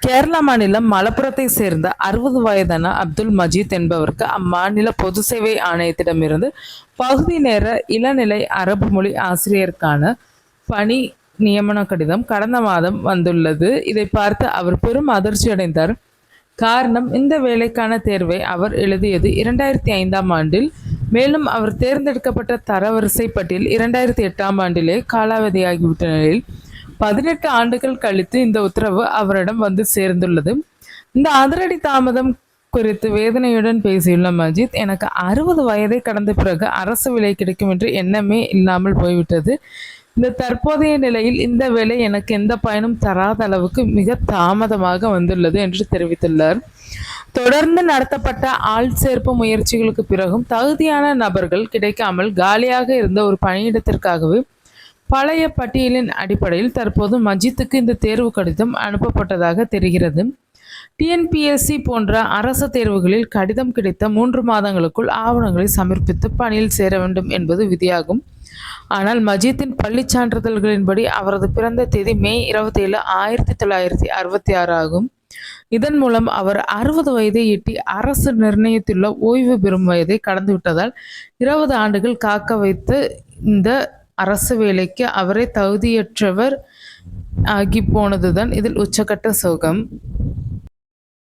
கேரளா மாநிலம் மலப்புரத்தை சேர்ந்த 60 வயதான அப்துல் மஜீத் என்பவருக்கு அம்மாநில பொது சேவை ஆணையத்திடமிருந்து பகுதி நேர இளநிலை அரபு மொழி ஆசிரியருக்கான பணி நியமன கடிதம் கடந்த மாதம் வந்துள்ளது. இதை பார்த்து அவர் பெரும் அதிர்ச்சி அடைந்தார். காரணம், இந்த வேலைக்கான தேர்வை அவர் எழுதியது 2005ஆம் ஆண்டில். மேலும் அவர் தேர்ந்தெடுக்கப்பட்ட தரவரிசை பட்டியல் 2008ஆம் ஆண்டிலே காலாவதியாகிவிட்ட நிலையில் 18 ஆண்டுகள் கழித்து இந்த உத்தரவு அவரிடம் வந்து சேர்ந்துள்ளது. இந்த அதிரடி தாமதம் குறித்து வேதனையுடன் பேசியுள்ள மஜித், எனக்கு 60 வயதை கடந்த பிறகு அரசு வேலை கிடைக்கும் என்று எண்ணமே இல்லாமல் போய்விட்டது. இந்த தற்போதைய நிலையில் இந்த வேலை எனக்கு எந்த பயனும் தராத அளவுக்கு மிக தாமதமாக வந்துள்ளது என்று தெரிவித்துள்ளார். தொடர்ந்து நடத்தப்பட்ட ஆள் சேர்ப்பு முயற்சிகளுக்கு பிறகும் தகுதியான நபர்கள் கிடைக்காமல் காலியாக இருந்த ஒரு பணியிடத்திற்காகவே பழைய பட்டியலின் அடிப்படையில் தற்போது மஜித்துக்கு இந்த தேர்வு கடிதம் அனுப்பப்பட்டதாக தெரிகிறது. டிஎன்பிஎஸ்சி போன்ற அரசு தேர்வுகளில் கடிதம் கிடைத்த 3 மாதங்களுக்குள் ஆவணங்களை சமர்ப்பித்து பணியில் சேர வேண்டும் என்பது விதியாகும். ஆனால் மஜீத்தின் பள்ளிச் சான்றிதழ்களின்படி அவரது பிறந்த தேதி மே 27, 1966 ஆகும். இதன் மூலம் அவர் 60 வயதை எட்டி அரசு நிர்ணயித்துள்ள ஓய்வு பெறும் வயதை கடந்துவிட்டதால் 20 ஆண்டுகள் காக்க வைத்த இந்த அரசு வேலைக்கு அவரே தகுதியற்றவர் ஆகி போனதுதான் இதில் உச்சக்கட்ட சோகம்.